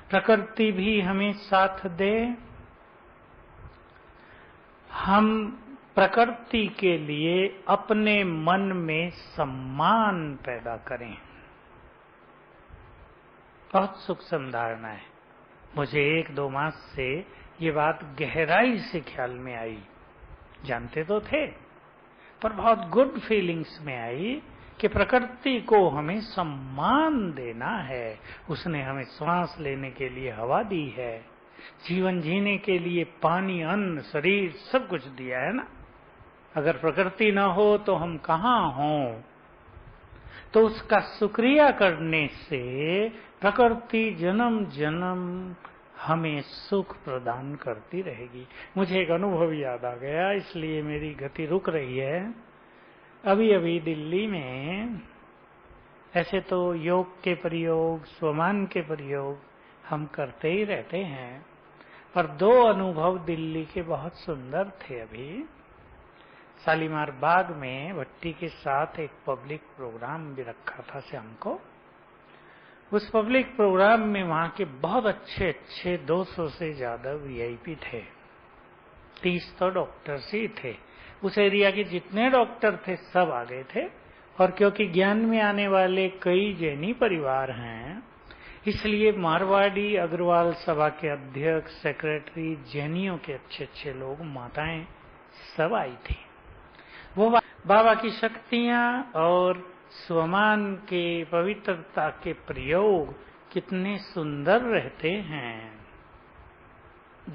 प्रकृति भी हमें साथ दे, हम प्रकृति के लिए अपने मन में सम्मान पैदा करें। बहुत सूक्ष्म धारणा है। मुझे 1-2 मास से ये बात गहराई से ख्याल में आई। जानते तो थे, पर बहुत गुड फीलिंग्स में आई कि प्रकृति को हमें सम्मान देना है। उसने हमें श्वास लेने के लिए हवा दी है, जीवन जीने के लिए पानी, अन्न, शरीर सब कुछ दिया है ना। अगर प्रकृति न हो तो हम कहाँ हों? तो उसका शुक्रिया करने से प्रकृति जन्म जन्म हमें सुख प्रदान करती रहेगी। मुझे एक अनुभव याद आ गया, इसलिए मेरी गति रुक रही है। अभी अभी दिल्ली में, ऐसे तो योग के प्रयोग, स्वमान के प्रयोग हम करते ही रहते हैं, पर 2 अनुभव दिल्ली के बहुत सुंदर थे। अभी शालीमार बाग में भट्टी के साथ एक पब्लिक प्रोग्राम भी रखा था शाम को। उस पब्लिक प्रोग्राम में वहां के बहुत अच्छे 200 से ज्यादा वीआईपी थे। 30 तो डॉक्टर्स ही थे। उस एरिया के जितने डॉक्टर थे सब आ गए थे। और क्योंकि ज्ञान में आने वाले कई जैनी परिवार हैं, इसलिए मारवाड़ी अग्रवाल सभा के अध्यक्ष, सेक्रेटरी, जैनियों के अच्छे अच्छे लोग, माताएं सब आई थी। वो बाबा की शक्तियां और स्वमान के पवित्रता के प्रयोग कितने सुंदर रहते हैं।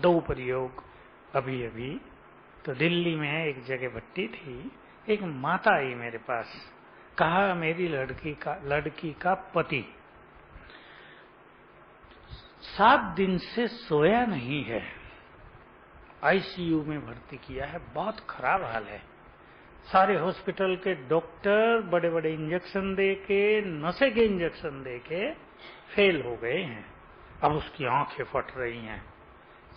2 प्रयोग अभी अभी तो दिल्ली में एक जगह भट्टी थी। एक माता आई मेरे पास, कहा मेरी लड़की का पति 7 दिन से सोया नहीं है, आईसीयू में भर्ती किया है, बहुत खराब हाल है। सारे हॉस्पिटल के डॉक्टर बड़े बड़े इंजेक्शन देके, नशे के इंजेक्शन देके फेल हो गए हैं। अब उसकी आंखें फट रही हैं,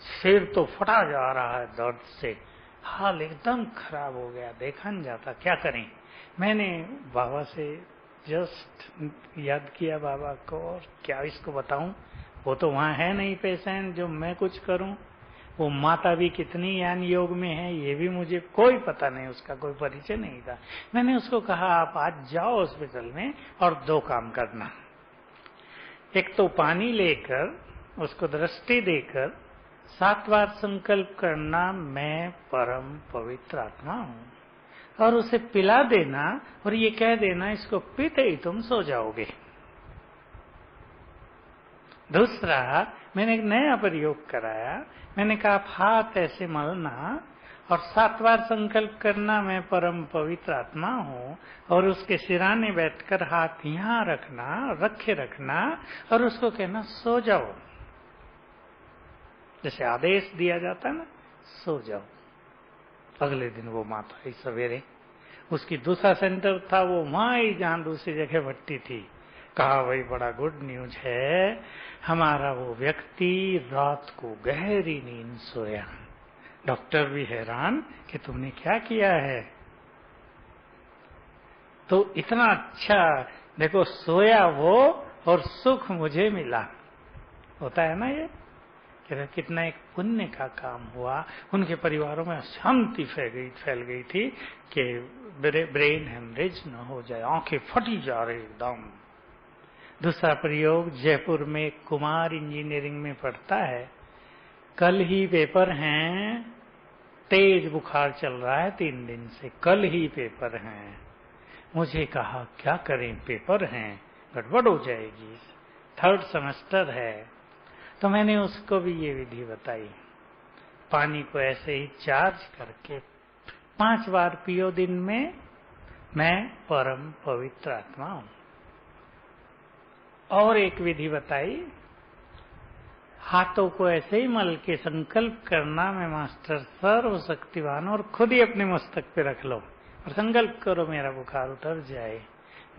सिर तो फटा जा रहा है दर्द से, हाल एकदम खराब हो गया, देखा नहीं जाता, क्या करें। मैंने बाबा से जस्ट याद किया बाबा को, और क्या इसको बताऊं, वो तो वहां है नहीं पेशेंट जो मैं कुछ करूं। वो माता भी कितनी ज्ञान योग में है ये भी मुझे कोई पता नहीं, उसका कोई परिचय नहीं था। मैंने उसको कहा आप आज जाओ हॉस्पिटल में और 2 काम करना। एक तो पानी लेकर उसको दृष्टि देकर 7 बार संकल्प करना, मैं परम पवित्र आत्मा हूं, और उसे पिला देना और ये कह देना इसको पीते ही तुम सो जाओगे। दूसरा, मैंने एक नया प्रयोग कराया। मैंने कहा आप हाथ ऐसे मलना और 7 बार संकल्प करना, मैं परम पवित्र आत्मा हूं, और उसके सिराने बैठकर हाथ यहां रखना, रखे रखना, और उसको कहना सो जाओ। जैसे आदेश दिया जाता है ना, सो जाओ। अगले दिन वो माता आई सवेरे, उसकी दूसरा सेंटर था वो वहां ही जहां दूसरी जगह भट्टी थी। कहा भाई बड़ा गुड न्यूज है, हमारा वो व्यक्ति रात को गहरी नींद सोया। डॉक्टर भी हैरान कि तुमने क्या किया है। तो इतना अच्छा देखो, सोया वो और सुख मुझे मिला। होता है ना ये, कितना एक पुण्य का काम हुआ। उनके परिवारों में शांति फैल गई थी कि ब्रेन हेमरेज न हो जाए, आंखें फटी जा रही एकदम। दूसरा प्रयोग, जयपुर में कुमार इंजीनियरिंग में पढ़ता है, कल ही पेपर हैं, तेज बुखार चल रहा है 3 दिन से, कल ही पेपर हैं। मुझे कहा क्या करें, पेपर हैं, गड़बड़ हो जाएगी, 3rd सेमेस्टर है। तो मैंने उसको भी ये विधि बताई, पानी को ऐसे ही चार्ज करके 5 बार पियो दिन में, मैं परम पवित्र आत्मा हूं। और एक विधि बताई, हाथों को ऐसे ही मल के संकल्प करना, मैं मास्टर सर्वशक्तिवान, और खुद ही अपने मस्तक पे रख लो और संकल्प करो मेरा बुखार उतर जाए।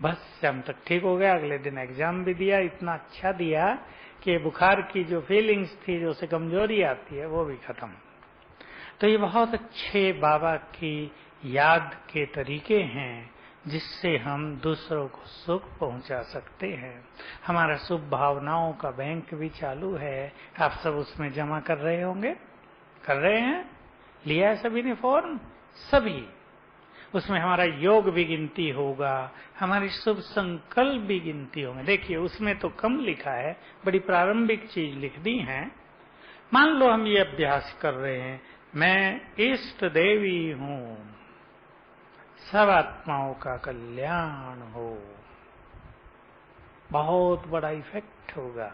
बस शाम तक ठीक हो गया। अगले दिन एग्जाम भी दिया, इतना अच्छा दिया कि बुखार की जो फीलिंग्स थी, जो से कमजोरी आती है, वो भी खत्म। तो ये बहुत अच्छे बाबा की याद के तरीके हैं जिससे हम दूसरों को सुख पहुंचा सकते हैं। हमारा शुभ भावनाओं का बैंक भी चालू है, आप सब उसमें जमा कर रहे होंगे, कर रहे हैं, लिया है सभी ने फॉर्म, सभी उसमें हमारा योग भी गिनती होगा, हमारी शुभ संकल्प भी गिनती होंगे। देखिए उसमें तो कम लिखा है, बड़ी प्रारंभिक चीज लिख दी है। मान लो हम ये अभ्यास कर रहे हैं, मैं इष्ट देवी हूं, सब आत्माओं का कल्याण हो, बहुत बड़ा इफेक्ट होगा।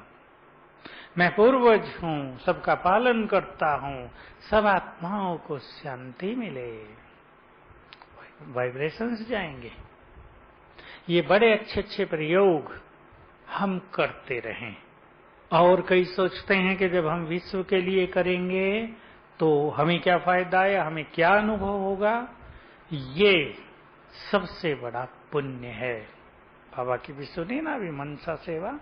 मैं पूर्वज हूं, सबका पालन करता हूं, सब आत्माओं को शांति मिले, वाइब्रेशंस जाएंगे। ये बड़े अच्छे अच्छे प्रयोग हम करते रहें। और कई सोचते हैं कि जब हम विश्व के लिए करेंगे तो हमें क्या फायदा है, हमें क्या अनुभव होगा। ये सबसे बड़ा पुण्य है। बाबा की भी सुनी ना अभी मनसा सेवा,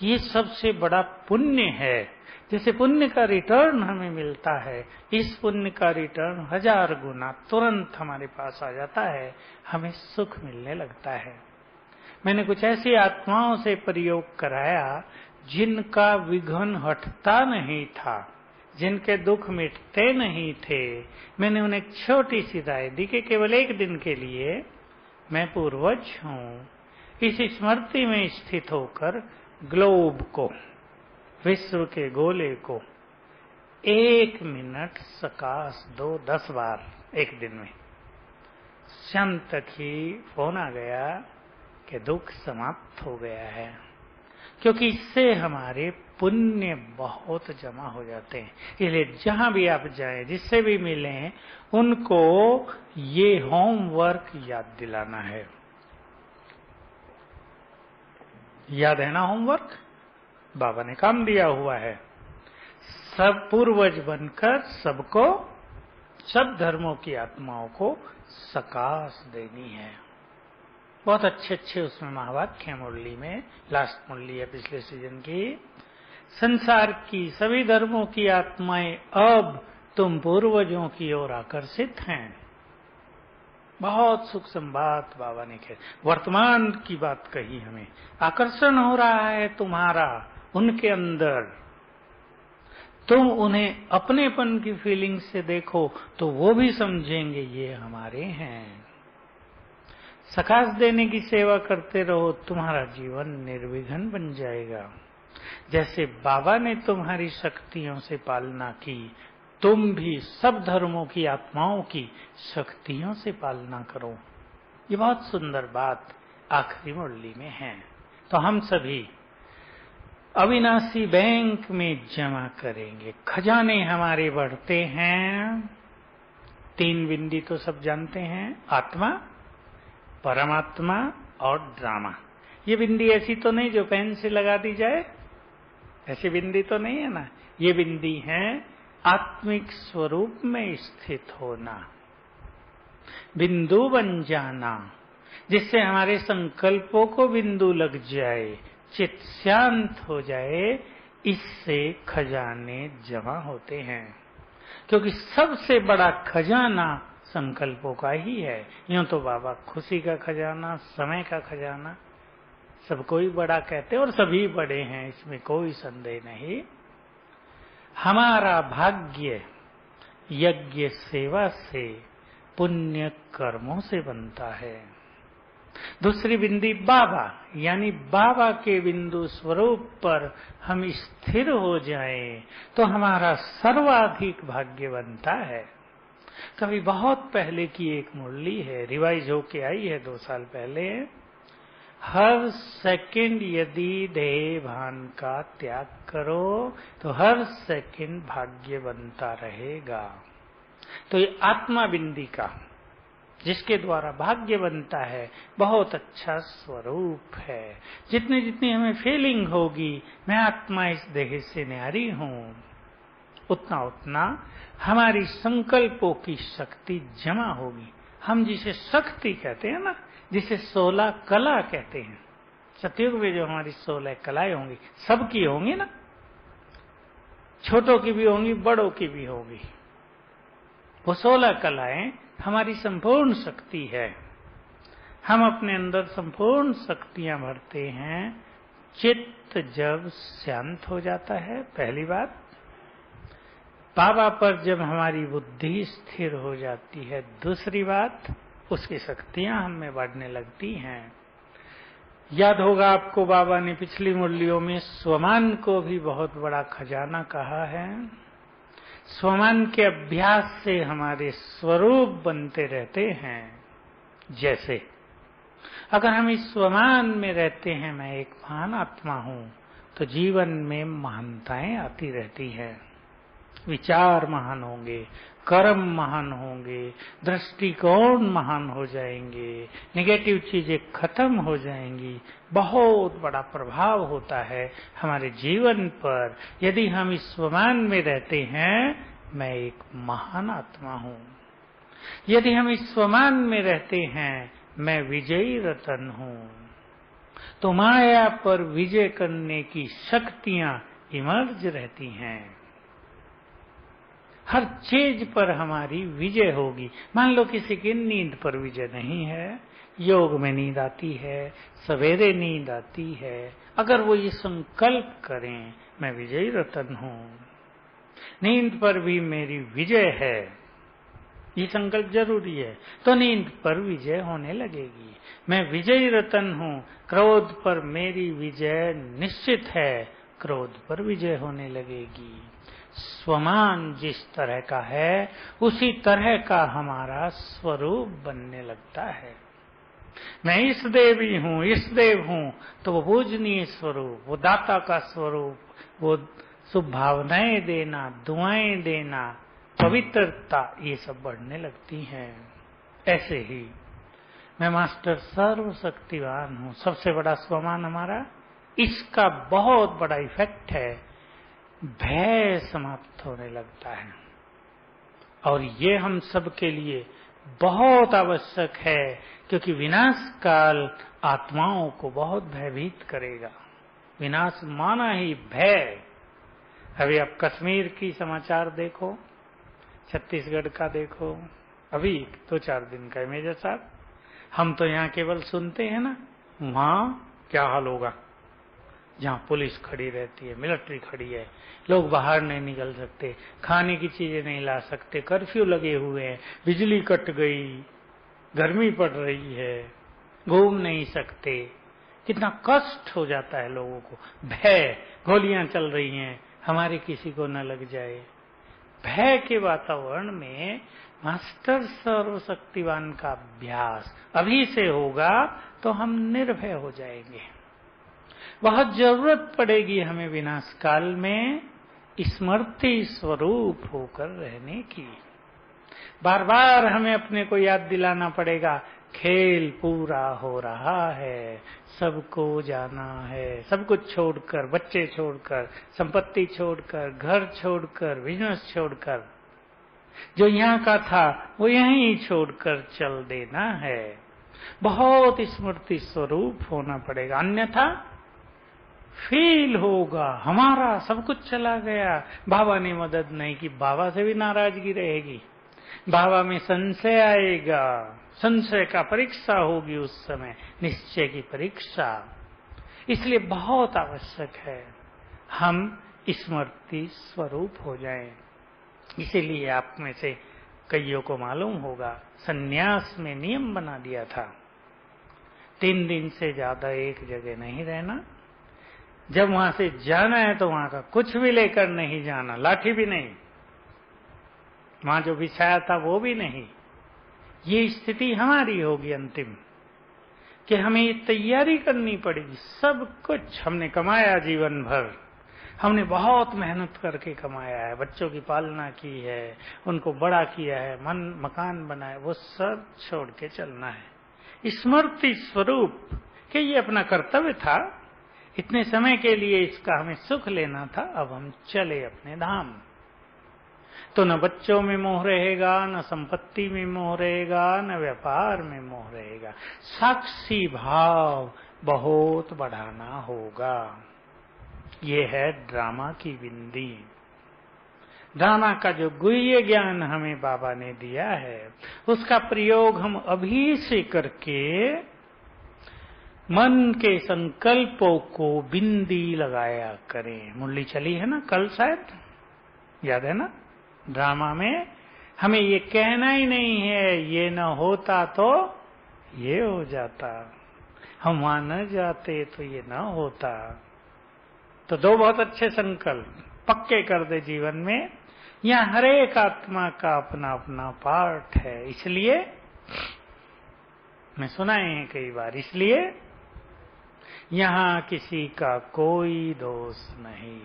ये सबसे बड़ा पुण्य है। जैसे पुण्य का रिटर्न हमें मिलता है, इस पुण्य का रिटर्न 1000 गुना तुरंत हमारे पास आ जाता है, हमें सुख मिलने लगता है। मैंने कुछ ऐसी आत्माओं से प्रयोग कराया जिनका विघ्न हटता नहीं था, जिनके दुख मिटते नहीं थे। मैंने उन्हें एक छोटी सी राय दी कि केवल एक दिन के लिए मैं पूर्वज हूं, इस स्मृति में स्थित होकर ग्लोब को, विश्व के गोले को 1 मिनट सकाश दो 10 बार एक दिन में। शाम तक ही फोन आ गया कि दुख समाप्त हो गया है, क्योंकि इससे हमारे पुण्य बहुत जमा हो जाते हैं। इसलिए जहां भी आप जाएं, जिससे भी मिलें, उनको ये होमवर्क याद दिलाना है। याद है ना होमवर्क? बाबा ने काम दिया हुआ है। सब पूर्वज बनकर सबको, सब धर्मों की आत्माओं को सकाश देनी है। बहुत अच्छे अच्छे उसमें महावाक्य है मुरली में। लास्ट मुरली है पिछले सीजन की। संसार की सभी धर्मों की आत्माएं अब तुम पूर्वजों की ओर आकर्षित हैं। बहुत सूक्ष्म बात बाबा ने कही, वर्तमान की बात कही हमें। आकर्षण हो रहा है तुम्हारा उनके अंदर, तुम उन्हें अपनेपन की फीलिंग से देखो तो वो भी समझेंगे ये हमारे हैं। सकाश देने की सेवा करते रहो, तुम्हारा जीवन निर्विघ्न बन जाएगा। जैसे बाबा ने तुम्हारी शक्तियों से पालना की, तुम भी सब धर्मों की आत्माओं की शक्तियों से पालना करो। ये बहुत सुंदर बात आखिरी मुरली में है। तो हम सभी अविनाशी बैंक में जमा करेंगे। खजाने हमारे बढ़ते हैं। 3 बिंदी तो सब जानते हैं, आत्मा, परमात्मा और ड्रामा। ये बिंदी ऐसी तो नहीं जो पेन से लगा दी जाए, ऐसी बिंदी तो नहीं है ना। ये बिंदी है आत्मिक स्वरूप में स्थित होना, बिंदु बन जाना, जिससे हमारे संकल्पों को बिंदु लग जाए, चित्त शांत हो जाए। इससे खजाने जमा होते हैं, क्योंकि सबसे बड़ा खजाना संकल्पों का ही है। यूं तो बाबा खुशी का खजाना, समय का खजाना सबको ही बड़ा कहते हैं और सभी बड़े हैं, इसमें कोई संदेह नहीं। हमारा भाग्य यज्ञ सेवा से, पुण्य कर्मों से बनता है। दूसरी बिंदी बाबा, यानी बाबा के बिंदु स्वरूप पर हम स्थिर हो जाएं तो हमारा सर्वाधिक भाग्य बनता है। कभी बहुत पहले की एक मुरली है, रिवाइज होके आई है 2 साल पहले। हर सेकंड यदि देह भान का त्याग करो तो हर सेकंड भाग्य बनता रहेगा। तो ये आत्मा बिंदी का, जिसके द्वारा भाग्य बनता है, बहुत अच्छा स्वरूप है। जितनी जितनी हमें फीलिंग होगी मैं आत्मा इस देह से न्यारी हूं, उतना उतना हमारी संकल्पों की शक्ति जमा होगी। हम जिसे शक्ति कहते हैं ना, जिसे 16 कला कहते हैं, सतयुग में जो हमारी 16 कलाएं होंगी, सबकी होंगी ना, छोटों की भी होंगी, बड़ों की भी होगी। वो 16 कलाएं हमारी संपूर्ण शक्ति है। हम अपने अंदर संपूर्ण शक्तियां भरते हैं चित्त जब शांत हो जाता है। पहली बात, बाबा पर जब हमारी बुद्धि स्थिर हो जाती है। दूसरी बात, उसकी शक्तियां हम में बढ़ने लगती हैं। याद होगा आपको, बाबा ने पिछली मुरलियों में स्वमान को भी बहुत बड़ा खजाना कहा है। स्वमान के अभ्यास से हमारे स्वरूप बनते रहते हैं। जैसे अगर हम इस स्वमान में रहते हैं, मैं एक महान आत्मा हूं, तो जीवन में महानताएं आती रहती हैं। विचार महान होंगे, कर्म महान होंगे, दृष्टिकोण महान हो जाएंगे, नेगेटिव चीजें खत्म हो जाएंगी। बहुत बड़ा प्रभाव होता है हमारे जीवन पर यदि हम इस स्वमान में रहते हैं, मैं एक महान आत्मा हूं। यदि हम इस स्वमान में रहते हैं, मैं विजयी रतन हूं, तो माया पर विजय करने की शक्तियां इमर्ज रहती हैं। हर चीज पर हमारी विजय होगी। मान लो किसी की नींद पर विजय नहीं है, योग में नींद आती है, सवेरे नींद आती है, अगर वो ये संकल्प करें, मैं विजयी रतन हूं, नींद पर भी मेरी विजय है, ये संकल्प जरूरी है, तो नींद पर विजय होने लगेगी। मैं विजयी रतन हूं, क्रोध पर मेरी विजय निश्चित है, क्रोध पर विजय होने लगेगी। स्वमान जिस तरह का है, उसी तरह का हमारा स्वरूप बनने लगता है। मैं इस देवी हूं, इस देव हूं, तो वो पूजनीय स्वरूप, वो दाता का स्वरूप, वो शुभ भावनाएं देना, दुआएं देना, पवित्रता, ये सब बढ़ने लगती हैं। ऐसे ही मैं मास्टर सर्वशक्तिवान हूं, सबसे बड़ा स्वमान हमारा, इसका बहुत बड़ा इफेक्ट है, भय समाप्त होने लगता है। और ये हम सब के लिए बहुत आवश्यक है, क्योंकि विनाश काल आत्माओं को बहुत भयभीत करेगा। विनाश माना ही भय। अभी आप कश्मीर की समाचार देखो, छत्तीसगढ़ का देखो, अभी 2-4 दिन का है मेजर साहब। हम तो यहाँ केवल सुनते हैं ना, वहां क्या हाल होगा, जहाँ पुलिस खड़ी रहती है, मिलिट्री खड़ी है, लोग बाहर नहीं निकल सकते, खाने की चीजें नहीं ला सकते, कर्फ्यू लगे हुए हैं, बिजली कट गई, गर्मी पड़ रही है, घूम नहीं सकते, कितना कष्ट हो जाता है लोगों को। भय, गोलियां चल रही हैं, हमारे किसी को न लग जाए। भय के वातावरण में मास्टर सर्वशक्तिवान का अभ्यास अभी से होगा तो हम निर्भय हो जाएंगे। बहुत जरूरत पड़ेगी हमें विनाश काल में स्मृति स्वरूप होकर रहने की। बार बार हमें अपने को याद दिलाना पड़ेगा, खेल पूरा हो रहा है, सबको जाना है, सब कुछ छोड़कर, बच्चे छोड़कर, संपत्ति छोड़कर, घर छोड़कर, बिजनेस छोड़कर, जो यहाँ का था वो यहीं छोड़कर चल देना है। बहुत स्मृति स्वरूप होना पड़ेगा, अन्यथा फील होगा हमारा सब कुछ चला गया, बाबा ने मदद नहीं की, बाबा से भी नाराजगी रहेगी, बाबा में संशय आएगा, संशय का परीक्षा होगी उस समय, निश्चय की परीक्षा। इसलिए बहुत आवश्यक है हम स्मृति स्वरूप हो जाएं। इसीलिए आप में से कईयों को मालूम होगा, सन्यास में नियम बना दिया था, 3 दिन से ज्यादा एक जगह नहीं रहना, जब वहां से जाना है तो वहां का कुछ भी लेकर नहीं जाना, लाठी भी नहीं, वहां जो बिछाया था वो भी नहीं। ये स्थिति हमारी होगी अंतिम, कि हमें ये तैयारी करनी पड़ेगी। सब कुछ हमने कमाया जीवन भर, हमने बहुत मेहनत करके कमाया है, बच्चों की पालना की है, उनको बड़ा किया है, मकान बनाया, वो सब छोड़ के चलना है। स्मृति स्वरूप कि ये अपना कर्तव्य था, इतने समय के लिए इसका हमें सुख लेना था, अब हम चले अपने धाम। तो न बच्चों में मोह रहेगा, न संपत्ति में मोह रहेगा, न व्यापार में मोह रहेगा। साक्षी भाव बहुत बढ़ाना होगा। ये है ड्रामा की बिंदी। ड्रामा का जो गुह्य ज्ञान हमें बाबा ने दिया है, उसका प्रयोग हम अभी से करके मन के संकल्पों को बिंदी लगाया करें। मुरली चली है ना कल, शायद याद है ना, ड्रामा में हमें ये कहना ही नहीं है ये न होता तो ये हो जाता, हम वहां न जाते तो ये न होता। तो दो बहुत अच्छे संकल्प पक्के कर दे जीवन में। यहाँ हर एक आत्मा का अपना अपना पार्ट है, इसलिए मैं सुनाए हैं कई बार, इसलिए यहाँ किसी का कोई दोष नहीं।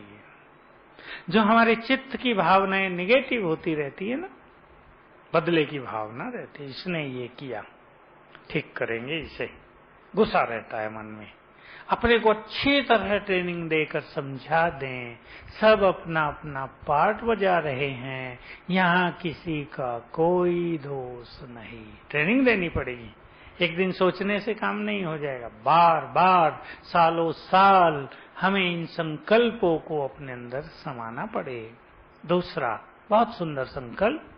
जो हमारे चित्त की भावनाएं निगेटिव होती रहती है ना, बदले की भावना रहती है, इसने ये किया ठीक करेंगे इसे, गुस्सा रहता है मन में। अपने को अच्छी तरह ट्रेनिंग देकर समझा दें, सब अपना अपना पार्ट बजा रहे हैं, यहाँ किसी का कोई दोष नहीं। ट्रेनिंग देनी पड़ेगी, एक दिन सोचने से काम नहीं हो जाएगा, बार बार सालों साल हमें इन संकल्पों को अपने अंदर समाना पड़े। दूसरा बहुत सुंदर संकल्प,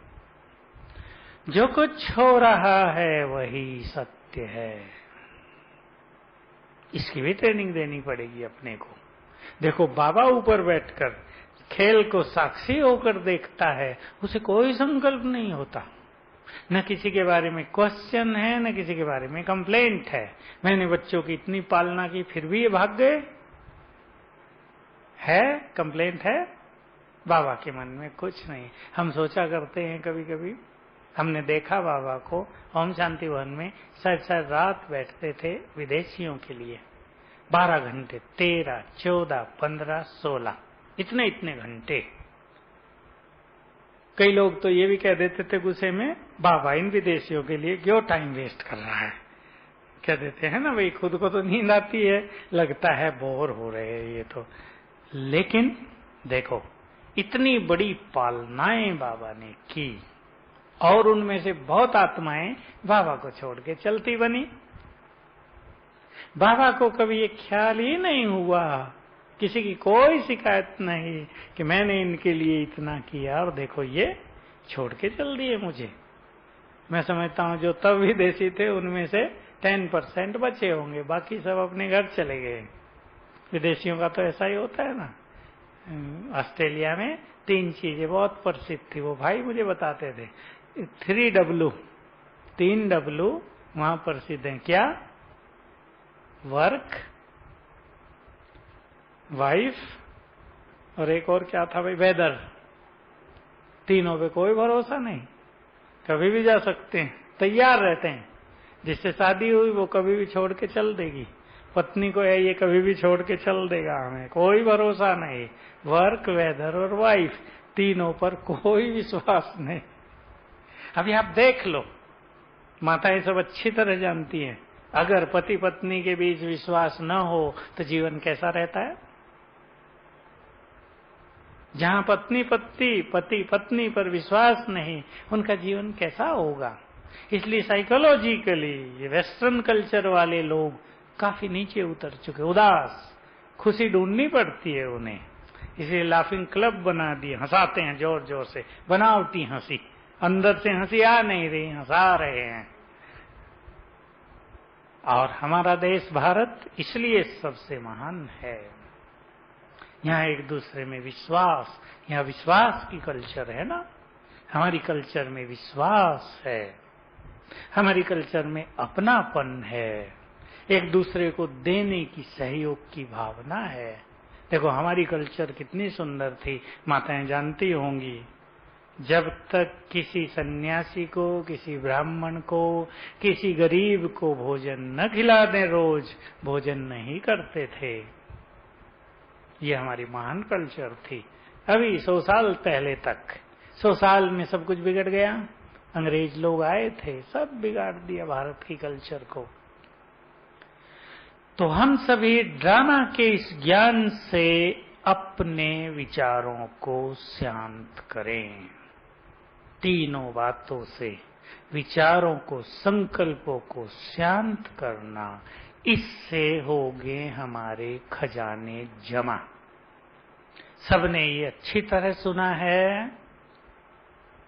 जो कुछ हो रहा है वही सत्य है। इसकी भी ट्रेनिंग देनी पड़ेगी अपने को। देखो बाबा ऊपर बैठकर खेल को साक्षी होकर देखता है, उसे कोई संकल्प नहीं होता, न किसी के बारे में क्वेश्चन है, न किसी के बारे में कंप्लेंट है। मैंने बच्चों की इतनी पालना की फिर भी ये भाग गए, है कंप्लेंट है? बाबा के मन में कुछ नहीं। हम सोचा करते हैं कभी कभी, हमने देखा बाबा को ओम शांति भवन में शायद रात बैठते थे विदेशियों के लिए, 12 घंटे, 13, 14, 15, 16 इतने घंटे। कई लोग तो ये भी कह देते थे गुस्से में, बाबा इन विदेशियों के लिए क्यों टाइम वेस्ट कर रहा है। कह देते हैं ना भाई, खुद को तो नींद आती है, लगता है बोर हो रहे हैं ये तो। लेकिन देखो इतनी बड़ी पालनाएं बाबा ने की, और उनमें से बहुत आत्माएं बाबा को छोड़ के चलती बनी। बाबा को कभी ये ख्याल ही नहीं हुआ, किसी की कोई शिकायत नहीं कि मैंने इनके लिए इतना किया और देखो ये छोड़ के चल दिए मुझे। मैं समझता हूं जो तब विदेशी थे उनमें से 10% बचे होंगे, बाकी सब अपने घर चले गए। विदेशियों का तो ऐसा ही होता है ना। ऑस्ट्रेलिया में 3 चीजें बहुत प्रसिद्ध थी, वो भाई मुझे बताते थे। 3 W वहां प्रसिद्ध है, क्या? वर्क, वाइफ, और एक और क्या था भाई, वेदर। तीनों पे कोई भरोसा नहीं, कभी भी जा सकते हैं, तैयार रहते हैं। जिससे शादी हुई वो कभी भी छोड़ के चल देगी, पत्नी को है ये कभी भी छोड़ के चल देगा, हमें कोई भरोसा नहीं। वर्क, वेदर और वाइफ, तीनों पर कोई विश्वास नहीं। अभी आप देख लो, माताएं सब अच्छी तरह जानती हैं, अगर पति पत्नी के बीच विश्वास न हो तो जीवन कैसा रहता है। जहां पति पत्नी पर विश्वास नहीं, उनका जीवन कैसा होगा। इसलिए साइकोलॉजिकली ये वेस्टर्न कल्चर वाले लोग काफी नीचे उतर चुके, उदास, खुशी ढूंढनी पड़ती है उन्हें। इसलिए लाफिंग क्लब बना दिए, हंसाते हैं जोर जोर से, बनावटी हंसी, अंदर से हंसी आ नहीं रही, हंसा रहे हैं। और हमारा देश भारत इसलिए सबसे महान है, यहाँ एक दूसरे में विश्वास, यहाँ विश्वास की कल्चर है ना। हमारी कल्चर में विश्वास है, हमारी कल्चर में अपनापन है, एक दूसरे को देने की, सहयोग की भावना है। देखो हमारी कल्चर कितनी सुंदर थी, माताएं जानती होंगी। जब तक किसी सन्यासी को, किसी ब्राह्मण को, किसी गरीब को भोजन न खिला दें, रोज भोजन नहीं करते थे। ये हमारी महान कल्चर थी। अभी 100 साल पहले तक, 100 साल में सब कुछ बिगड़ गया। अंग्रेज लोग आए थे, सब बिगाड़ दिया भारत की कल्चर को। तो हम सभी ड्रामा के इस ज्ञान से अपने विचारों को शांत करें। तीनों बातों से विचारों को, संकल्पों को शांत करना, इससे होंगे हमारे खजाने जमा। सबने ये अच्छी तरह सुना है,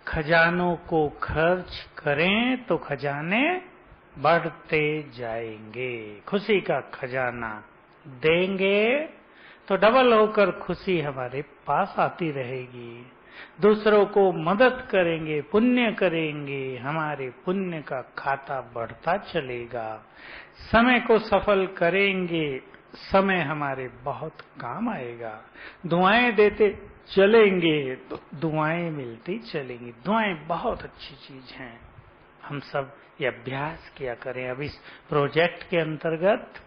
खजानों को खर्च करें तो खजाने बढ़ते जाएंगे। खुशी का खजाना देंगे तो डबल होकर खुशी हमारे पास आती रहेगी। दूसरों को मदद करेंगे, पुण्य करेंगे, हमारे पुण्य का खाता बढ़ता चलेगा। समय को सफल करेंगे, समय हमारे बहुत काम आएगा। दुआएं देते चलेंगे तो दुआएं मिलती चलेंगी। दुआएं बहुत अच्छी चीज हैं, हम सब ये अभ्यास किया करें। अब इस प्रोजेक्ट के अंतर्गत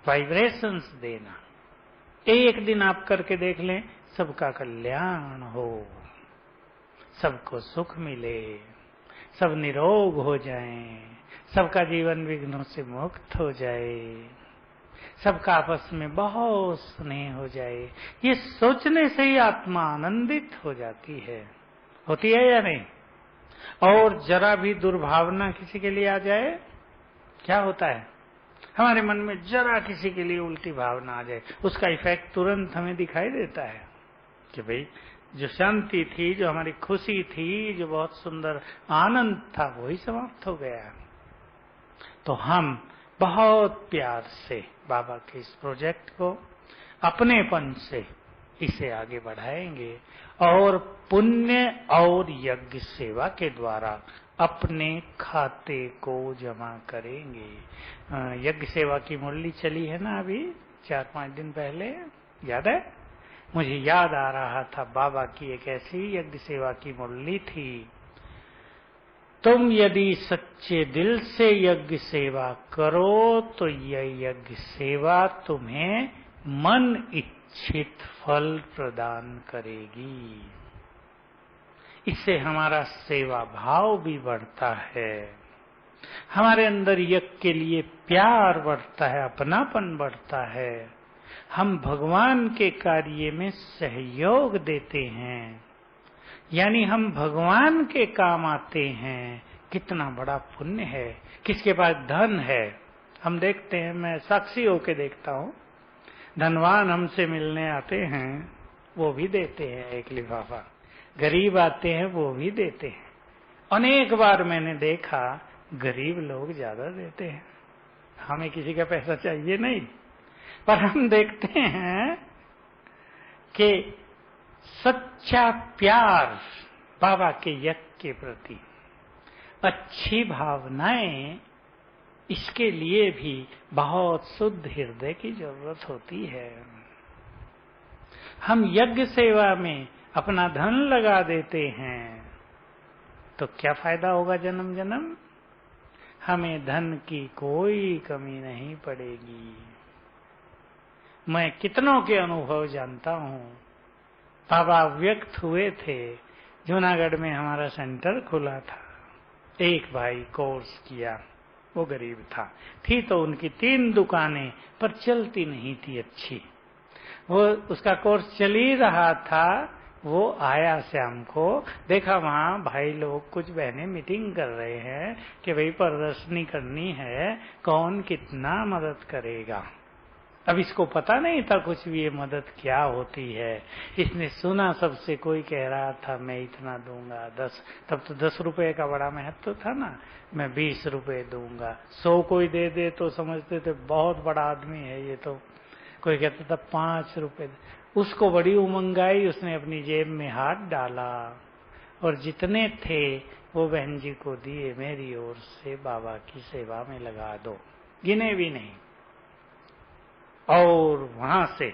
वाइब्रेशंस देना, एक दिन आप करके देख लें, सबका कल्याण हो, सबको सुख मिले, सब निरोग हो जाएं, सबका जीवन विघ्नों से मुक्त हो जाए, सबका आपस में बहुत स्नेह हो जाए। ये सोचने से ही आत्मा आनंदित हो जाती है। होती है या नहीं? और जरा भी दुर्भावना किसी के लिए आ जाए, क्या होता है? हमारे मन में जरा किसी के लिए उल्टी भावना आ जाए, उसका इफेक्ट तुरंत हमें दिखाई देता है कि भाई जो शांति थी, जो हमारी खुशी थी, जो बहुत सुंदर आनंद था, वही समाप्त हो गया। तो हम बहुत प्यार से बाबा के इस प्रोजेक्ट को अपनेपन से इसे आगे बढ़ाएंगे और पुण्य और यज्ञ सेवा के द्वारा अपने खाते को जमा करेंगे। यज्ञ सेवा की मुरली चली है ना अभी 4-5 दिन पहले, याद है? मुझे याद आ रहा था बाबा की एक ऐसी यज्ञ सेवा की मुरली थी, तुम यदि सच्चे दिल से यज्ञ सेवा करो तो यह यज्ञ सेवा तुम्हें मन इच्छित फल प्रदान करेगी। इससे हमारा सेवा भाव भी बढ़ता है, हमारे अंदर यज्ञ के लिए प्यार बढ़ता है, अपनापन बढ़ता है, हम भगवान के कार्य में सहयोग देते हैं, यानी हम भगवान के काम आते हैं। कितना बड़ा पुण्य है। किसके पास धन है, हम देखते हैं, मैं साक्षी होके देखता हूं, धनवान हमसे मिलने आते हैं, वो भी देते हैं एक लिफाफा, गरीब आते हैं वो भी देते हैं। अनेक बार मैंने देखा गरीब लोग ज्यादा देते हैं, हमें किसी का पैसा चाहिए नहीं, पर हम देखते हैं कि सच्चा प्यार बाबा के यज्ञ के प्रति, अच्छी भावनाएं, इसके लिए भी बहुत शुद्ध हृदय की जरूरत होती है। हम यज्ञ सेवा में अपना धन लगा देते हैं तो क्या फायदा होगा जन्म जन्म? हमें धन की कोई कमी नहीं पड़ेगी। मैं कितनों के अनुभव जानता हूं। बाबा व्यक्त हुए थे, जूनागढ़ में हमारा सेंटर खुला था, एक भाई कोर्स किया, वो गरीब था, थी तो उनकी 3 दुकानें, पर चलती नहीं थी अच्छी। वो उसका कोर्स चल ही रहा था, वो आया शाम को, देखा वहां भाई लोग, कुछ बहनें मीटिंग कर रहे हैं कि भाई प्रदर्शनी करनी है, कौन कितना मदद करेगा। अब इसको पता नहीं था कुछ भी ये मदद क्या होती है। इसने सुना सबसे, कोई कह रहा था मैं इतना दूंगा, 10, तब तो 10 रुपए का बड़ा महत्व था ना, मैं 20 रुपए दूंगा। 100 कोई दे दे तो समझते थे बहुत बड़ा आदमी है ये तो, कोई कहता था 5 रुपए। उसको बड़ी उमंग आई, उसने अपनी जेब में हाथ डाला और जितने थे वो बहन जी को दिए, मेरी ओर से बाबा की सेवा में लगा दो, गिने भी नहीं। और वहां से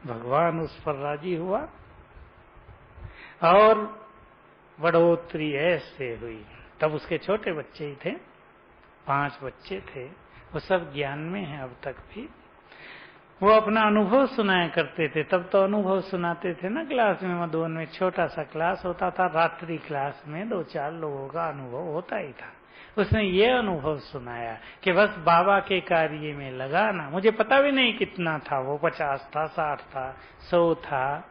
भगवान उस पर राजी हुआ और बढ़ोतरी ऐसे हुई। तब उसके छोटे बच्चे ही थे, 5 बच्चे थे, वो सब ज्ञान में हैं अब तक भी। वो अपना अनुभव सुनाया करते थे, तब तो अनुभव सुनाते थे ना क्लास में, मधुबन में छोटा सा क्लास होता था, रात्रि क्लास में 2-4 लोगों का अनुभव होता ही था। उसने ये अनुभव सुनाया कि बस बाबा के कार्य में लगाना, मुझे पता भी नहीं कितना था वो, 50 था, 60 था, 100 था,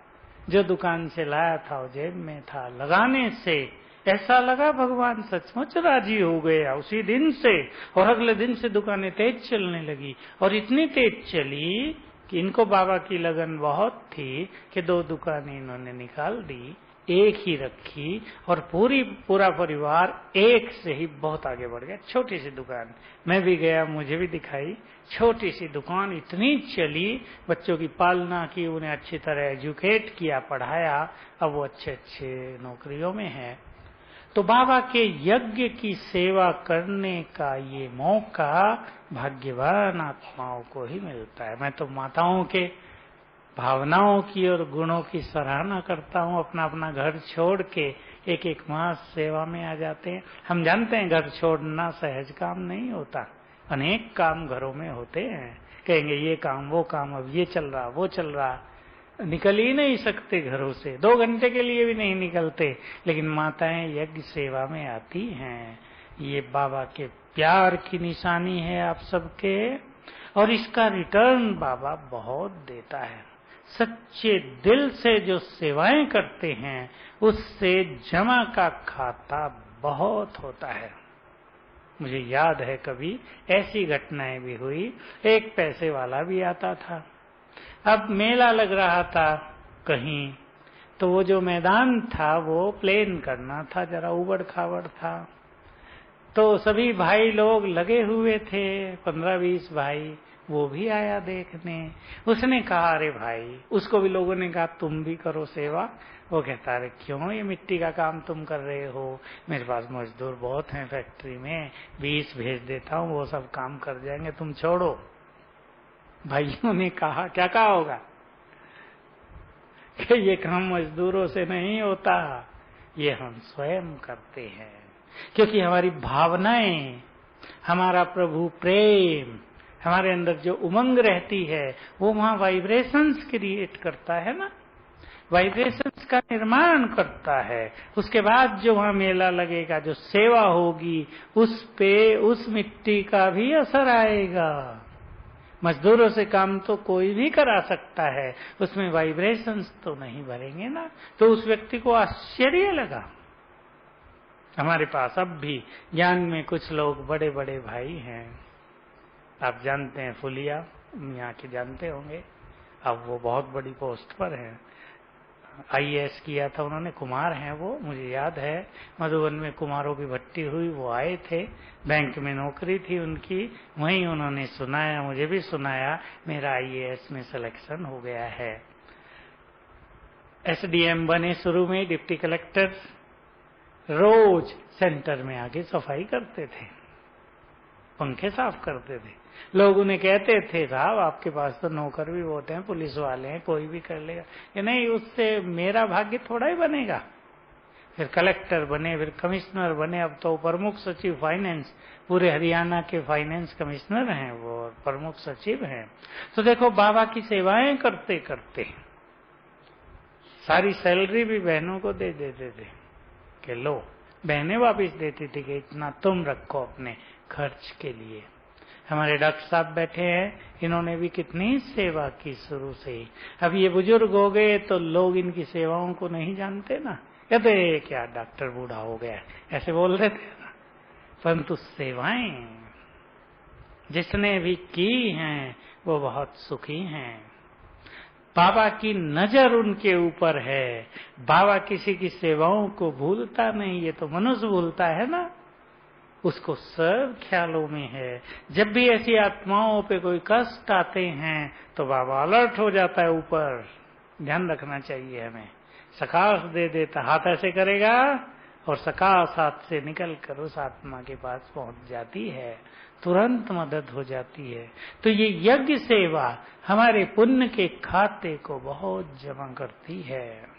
जो दुकान से लाया था वो जेब में था। लगाने से ऐसा लगा भगवान सचमुच राजी हो गया उसी दिन से, और अगले दिन से दुकानें तेज चलने लगी, और इतनी तेज चली कि इनको बाबा की लगन बहुत थी कि 2 दुकानें इन्होंने निकाल दी, एक ही रखी और पूरा परिवार एक से ही बहुत आगे बढ़ गया। छोटी सी दुकान, मैं भी गया, मुझे भी दिखाई, छोटी सी दुकान इतनी चली, बच्चों की पालना की, उन्हें अच्छी तरह एजुकेट किया, पढ़ाया, अब वो अच्छे अच्छे नौकरियों में है। तो बाबा के यज्ञ की सेवा करने का ये मौका भाग्यवान आत्माओं को ही मिलता है। मैं तो माताओं के भावनाओं की और गुणों की सराहना करता हूँ। अपना अपना घर छोड़ के एक एक मास सेवा में आ जाते हैं। हम जानते हैं घर छोड़ना सहज काम नहीं होता, अनेक काम घरों में होते हैं। कहेंगे ये काम वो काम, अब ये चल रहा वो चल रहा, निकल ही नहीं सकते घरों से, 2 घंटे के लिए भी नहीं निकलते। लेकिन माताएं यज्ञ सेवा में आती हैं। ये बाबा के प्यार की निशानी है आप सबके, और इसका रिटर्न बाबा बहुत देता है। सच्चे दिल से जो सेवाएं करते हैं उससे जमा का खाता बहुत होता है। मुझे याद है कभी ऐसी घटनाएं भी हुई। एक पैसे वाला भी आता था। अब मेला लग रहा था कहीं, तो वो जो मैदान था वो प्लेन करना था, जरा उबड़ खाबड़ था। तो सभी भाई लोग लगे हुए थे, 15-20 भाई, वो भी आया देखने। उसने कहा अरे भाई, उसको भी लोगों ने कहा तुम भी करो सेवा। वो कहता अरे क्यों, ये मिट्टी का काम तुम कर रहे हो, मेरे पास मजदूर बहुत हैं फैक्ट्री में, 20 भेज देता हूँ, वो सब काम कर जाएंगे, तुम छोड़ो। भाइयों ने कहा क्या कहा होगा कि ये काम मजदूरों से नहीं होता, ये हम स्वयं करते हैं। क्योंकि हमारी भावनाएं, हमारा प्रभु प्रेम, हमारे अंदर जो उमंग रहती है वो वहां वाइब्रेशंस क्रिएट करता है ना, वाइब्रेशंस का निर्माण करता है। उसके बाद जो वहां मेला लगेगा, जो सेवा होगी, उस पे उस मिट्टी का भी असर आएगा। मजदूरों से काम तो कोई भी करा सकता है, उसमें वाइब्रेशंस तो नहीं भरेंगे ना। तो उस व्यक्ति को आश्चर्य लगा। हमारे पास अब भी ज्ञान में कुछ लोग बड़े बड़े भाई हैं। आप जानते हैं फुलिया, यहाँ के जानते होंगे, अब वो बहुत बड़ी पोस्ट पर हैं। IAS किया था उन्होंने, कुमार हैं वो, मुझे याद है मधुबन में कुमारों की भट्टी हुई, वो आए थे, बैंक में नौकरी थी उनकी, वहीं उन्होंने सुनाया, मुझे भी सुनाया, मेरा IAS में सिलेक्शन हो गया है। SDM बने शुरू में, डिप्टी कलेक्टर, रोज सेंटर में आके सफाई करते थे, पंखे साफ करते थे। लोग उन्हें कहते थे साहब आपके पास तो नौकर भी होते हैं, पुलिस वाले हैं, कोई भी कर लेगा। कि नहीं, उससे मेरा भाग्य थोड़ा ही बनेगा। फिर कलेक्टर बने, फिर कमिश्नर बने, अब तो प्रमुख सचिव फाइनेंस, पूरे हरियाणा के फाइनेंस कमिश्नर हैं वो, प्रमुख सचिव हैं। तो देखो बाबा की सेवाएं करते करते सारी सैलरी भी बहनों को दे देते थे कि लो, बहनें वापिस देती थी कि इतना तुम रखो अपने खर्च के लिए। हमारे डॉक्टर साहब बैठे हैं, इन्होंने भी कितनी सेवा की शुरू से ही। अब ये बुजुर्ग हो गए तो लोग इनकी सेवाओं को नहीं जानते ना, कहते क्या डॉक्टर बूढ़ा हो गया, ऐसे बोल रहे थे ना। परंतु सेवाएं जिसने भी की हैं वो बहुत सुखी हैं। बाबा की नजर उनके ऊपर है। बाबा किसी की सेवाओं को भूलता नहीं, ये तो मनुष्य भूलता है ना, उसको सब ख्यालों में है। जब भी ऐसी आत्माओं पे कोई कष्ट आते हैं तो बाबा अलर्ट हो जाता है ऊपर। ध्यान रखना चाहिए हमें। सकाश दे देता, हाथ ऐसे करेगा और सकाश हाथ से निकल कर उस आत्मा के पास पहुंच जाती है, तुरंत मदद हो जाती है। तो ये यज्ञ सेवा हमारे पुण्य के खाते को बहुत जमा करती है,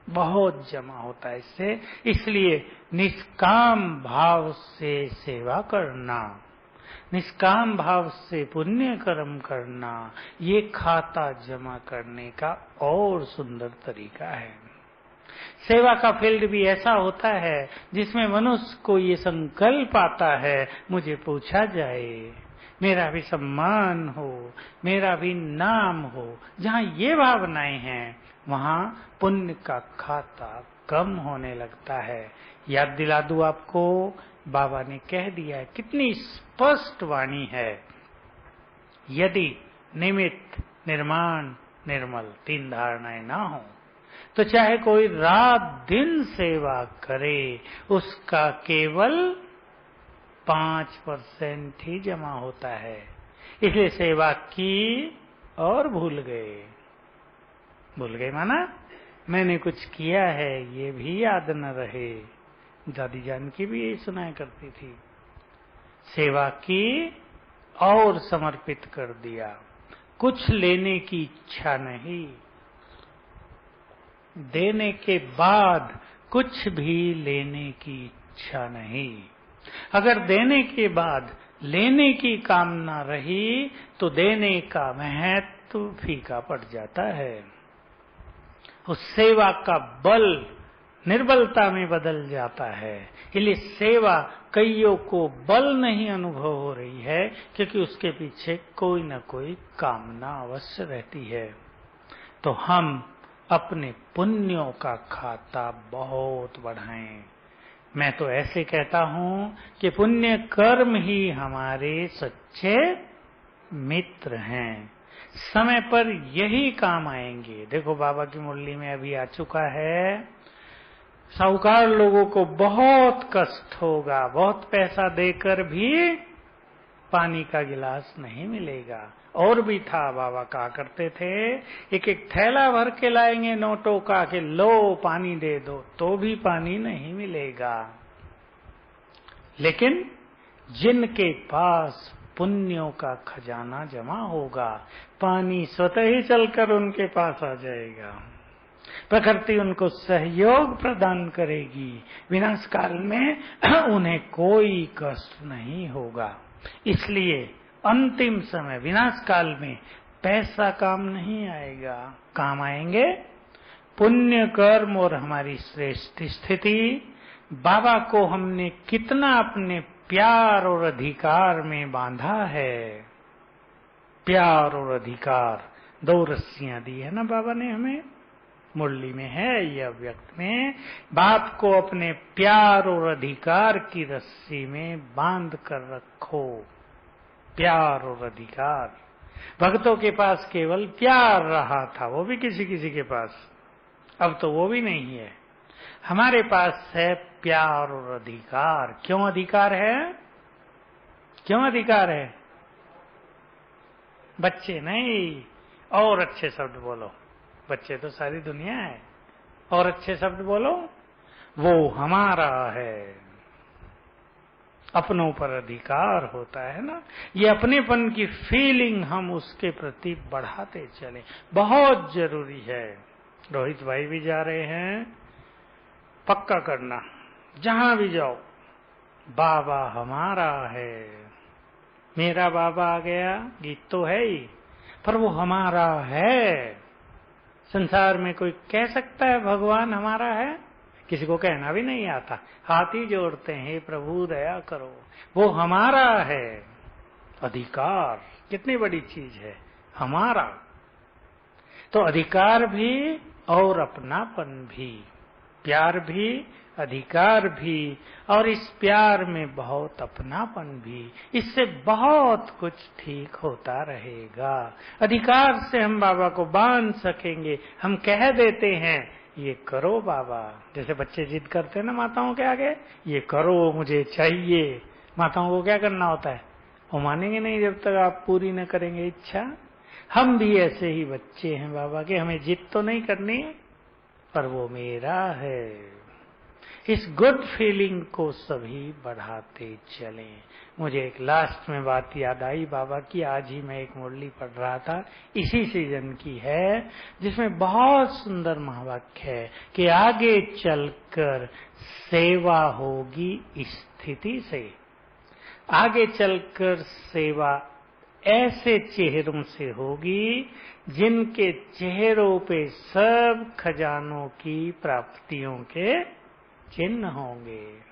बहुत जमा होता है इससे। इसलिए निष्काम भाव से सेवा करना, निष्काम भाव से पुण्य कर्म करना, ये खाता जमा करने का और सुंदर तरीका है। सेवा का फील्ड भी ऐसा होता है जिसमें मनुष्य को ये संकल्प आता है, मुझे पूछा जाए, मेरा भी सम्मान हो, मेरा भी नाम हो। जहाँ ये भावनाएं हैं वहाँ पुण्य का खाता कम होने लगता है। याद दिला दूं आपको, बाबा ने कह दिया है, कितनी स्पष्ट वाणी है। यदि निमित्त, निर्माण, निर्मल 3 धारणाएं ना हो तो चाहे कोई रात दिन सेवा करे, उसका केवल 5% ही जमा होता है। इसलिए सेवा की और भूल गए माना मैंने कुछ किया है ये भी याद न रहे। दादी जान की भी यही सुनाया करती थी। सेवा की और समर्पित कर दिया, कुछ लेने की इच्छा नहीं, देने के बाद कुछ भी लेने की इच्छा नहीं। अगर देने के बाद लेने की कामना रही तो देने का महत्व फीका पड़ जाता है। उस सेवा का बल निर्बलता में बदल जाता है। इसलिए सेवा कईयों को बल नहीं अनुभव हो रही है, क्योंकि उसके पीछे कोई न कोई कामना अवश्य रहती है। तो हम अपने पुण्यों का खाता बहुत बढ़ाएं। मैं तो ऐसे कहता हूं कि पुण्य कर्म ही हमारे सच्चे मित्र हैं, समय पर यही काम आएंगे। देखो बाबा की मुरली में अभी आ चुका है, साहूकार लोगों को बहुत कष्ट होगा, बहुत पैसा देकर भी पानी का गिलास नहीं मिलेगा। और भी था, बाबा कहा करते थे एक एक थैला भर के लाएंगे नोटों का कि लो पानी दे दो, तो भी पानी नहीं मिलेगा। लेकिन जिनके पास पुण्यों का खजाना जमा होगा, पानी स्वतः ही चलकर उनके पास आ जाएगा। प्रकृति उनको सहयोग प्रदान करेगी, विनाश काल में उन्हें कोई कष्ट नहीं होगा। इसलिए अंतिम समय विनाश काल में पैसा काम नहीं आएगा, काम आएंगे पुण्य कर्म और हमारी श्रेष्ठ स्थिति। बाबा को हमने कितना अपने प्यार और अधिकार में बांधा है। प्यार और अधिकार 2 रस्सियां दी है ना बाबा ने हमें, मुरली में है यह व्यक्त में, बाप को अपने प्यार और अधिकार की रस्सी में बांध कर रखो। प्यार और अधिकार, भक्तों के पास केवल प्यार रहा था, वो भी किसी किसी के पास, अब तो वो भी नहीं है। हमारे पास है प्यार और अधिकार। क्यों अधिकार है? क्यों अधिकार है? बच्चे नहीं, और अच्छे शब्द बोलो। बच्चे तो सारी दुनिया है, और अच्छे शब्द बोलो। वो हमारा है, अपनों पर अधिकार होता है ना। ये अपनेपन की फीलिंग हम उसके प्रति बढ़ाते चले, बहुत जरूरी है। रोहित भाई भी जा रहे हैं, पक्का करना, जहां भी जाओ बाबा हमारा है। मेरा बाबा आ गया गीत तो है ही, पर वो हमारा है। संसार में कोई कह सकता है भगवान हमारा है? किसी को कहना भी नहीं आता, हाथ ही जोड़ते हैं, हे प्रभु दया करो। वो हमारा है। अधिकार कितनी बड़ी चीज है, हमारा। तो अधिकार भी और अपनापन भी, प्यार भी, अधिकार भी, और इस प्यार में बहुत अपनापन भी। इससे बहुत कुछ ठीक होता रहेगा। अधिकार से हम बाबा को बांध सकेंगे। हम कह देते हैं ये करो बाबा, जैसे बच्चे जिद करते हैं ना माताओं के आगे, ये करो मुझे चाहिए। माताओं को क्या करना होता है? वो मानेंगे नहीं जब तक आप पूरी न करेंगे इच्छा। हम भी ऐसे ही बच्चे हैं बाबा के, हमें जिद तो नहीं करनी, पर वो मेरा है। इस गुड फीलिंग को सभी बढ़ाते चलें। मुझे एक लास्ट में बात याद आई बाबा की, आज ही मैं एक मुरली पढ़ रहा था, इसी सीजन की है, जिसमें बहुत सुंदर महावाक्य है कि आगे चलकर सेवा होगी स्थिति से। आगे चलकर सेवा ऐसे चेहरों से होगी जिनके चेहरों पे सब खजानों की प्राप्तियों के चिन्ह होंगे।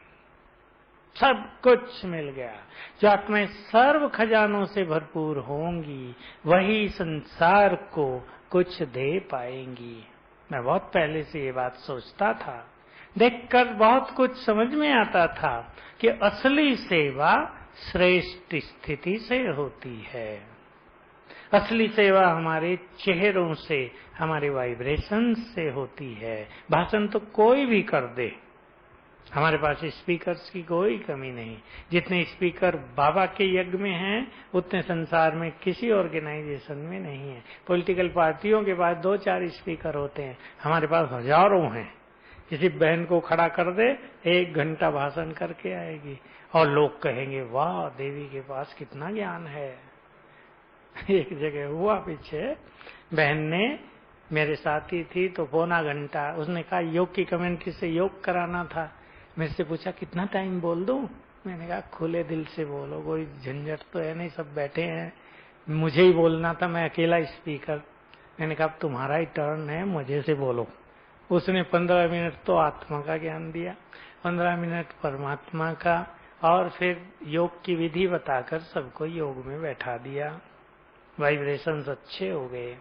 सब कुछ मिल गया। जो आत्माएं सर्व खजानों से भरपूर होंगी वही संसार को कुछ दे पाएंगी। मैं बहुत पहले से ये बात सोचता था, देखकर बहुत कुछ समझ में आता था कि असली सेवा श्रेष्ठ स्थिति से होती है। असली सेवा हमारे चेहरों से, हमारे वाइब्रेशन से होती है। भाषण तो कोई भी कर दे, हमारे पास स्पीकर्स की कोई कमी नहीं। जितने स्पीकर बाबा के यज्ञ में हैं उतने संसार में किसी ऑर्गेनाइजेशन में नहीं है। पॉलिटिकल पार्टियों के पास 2-4 स्पीकर होते हैं, हमारे पास हजारों हैं। किसी बहन को खड़ा कर दे, 1 घंटा भाषण करके आएगी और लोग कहेंगे वाह देवी के पास कितना ज्ञान है। एक जगह हुआ पीछे, बहन ने, मेरे साथी थी, तो 1.25 घंटा उसने कहा योग की कमेंट्री से योग कराना था। मेरे से पूछा कितना टाइम बोल दूं? मैंने कहा खुले दिल से बोलो, कोई झंझट तो है नहीं, सब बैठे हैं, मुझे ही बोलना था, मैं अकेला स्पीकर। मैंने कहा तुम्हारा ही टर्न है, मुझे से बोलो। उसने 15 मिनट तो आत्मा का ज्ञान दिया, 15 मिनट परमात्मा का, और फिर योग की विधि बताकर सबको योग में बैठा दिया। वाइब्रेशंस अच्छे हो गए।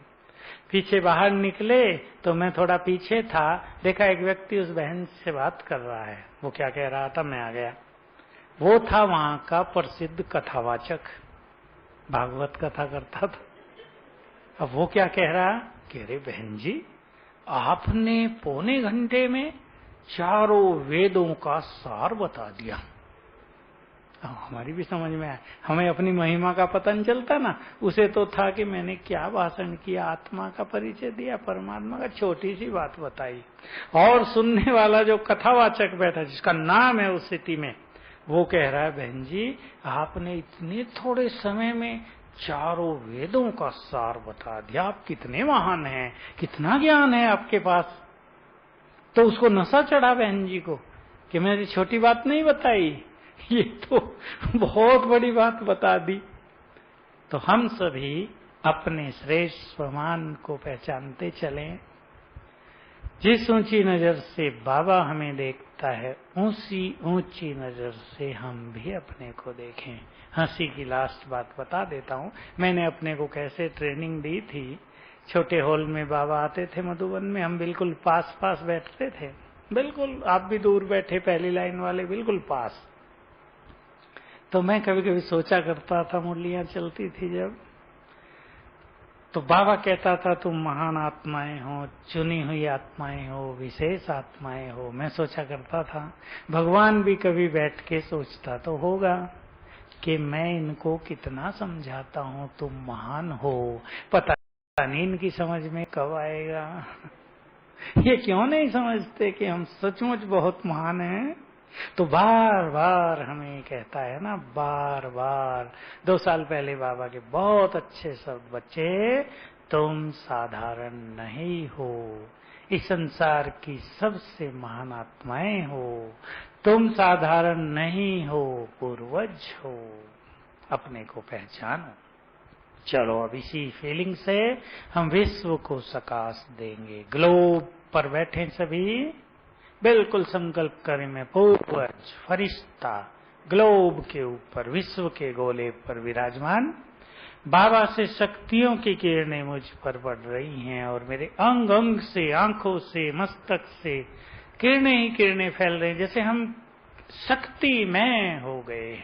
पीछे बाहर निकले तो मैं थोड़ा पीछे था, देखा एक व्यक्ति उस बहन से बात कर रहा है। वो क्या कह रहा था, मैं आ गया। वो था वहां का प्रसिद्ध कथावाचक, भागवत कथा करता था। अब वो क्या कह रहा कि अरे बहन जी, आपने 1.25 घंटे में 4 वेदों का सार बता दिया। हमारी भी समझ में आया, हमें अपनी महिमा का पता नहीं चलता ना। उसे तो था कि मैंने क्या भाषण किया, आत्मा का परिचय दिया, परमात्मा का छोटी सी बात बताई। और सुनने वाला जो कथावाचक बैठा, जिसका नाम है उस स्थिति में, वो कह रहा है बहन जी आपने इतने थोड़े समय में 4 वेदों का सार बता दिया, आप कितने महान हैं, कितना ज्ञान है आपके पास। तो उसको नशा चढ़ा बहन जी को कि मैंने छोटी बात नहीं बताई, ये तो बहुत बड़ी बात बता दी। तो हम सभी अपने श्रेष्ठ स्वमान को पहचानते चलें। जिस ऊंची नजर से बाबा हमें देखता है, उसी ऊंची नजर से हम भी अपने को देखें। हंसी की लास्ट बात बता देता हूं, मैंने अपने को कैसे ट्रेनिंग दी थी। छोटे हॉल में बाबा आते थे मधुबन में, हम बिल्कुल पास पास बैठते थे, बिल्कुल आप भी दूर बैठे, पहली लाइन वाले बिल्कुल पास। तो मैं कभी कभी सोचा करता था, मुरलियां चलती थी जब, तो बाबा कहता था तुम महान आत्माएं हो, चुनी हुई आत्माएं हो, विशेष आत्माएं हो। मैं सोचा करता था भगवान भी कभी बैठ के सोचता तो होगा कि मैं इनको कितना समझाता हूं तुम महान हो, पता नहीं इनकी समझ में कब आएगा। ये क्यों नहीं समझते कि हम सचमुच बहुत महान हैं। तो बार बार हमें कहता है ना, बार बार। 2 साल पहले बाबा के बहुत अच्छे शब्द, बच्चे तुम साधारण नहीं हो, इस संसार की सबसे महान आत्माएं हो, तुम साधारण नहीं हो, पूर्वज हो, अपने को पहचानो। चलो अब इसी फीलिंग से हम विश्व को सकाश देंगे। ग्लोब पर बैठे सभी, बिल्कुल संकल्प करें मैं पूर्वज फरिश्ता ग्लोब के ऊपर, विश्व के गोले पर विराजमान। बाबा से शक्तियों की किरणें मुझ पर पड़ रही हैं और मेरे अंग अंग से, आंखों से, मस्तक से किरणें ही किरणें फैल रही, जैसे हम शक्तिमय हो गए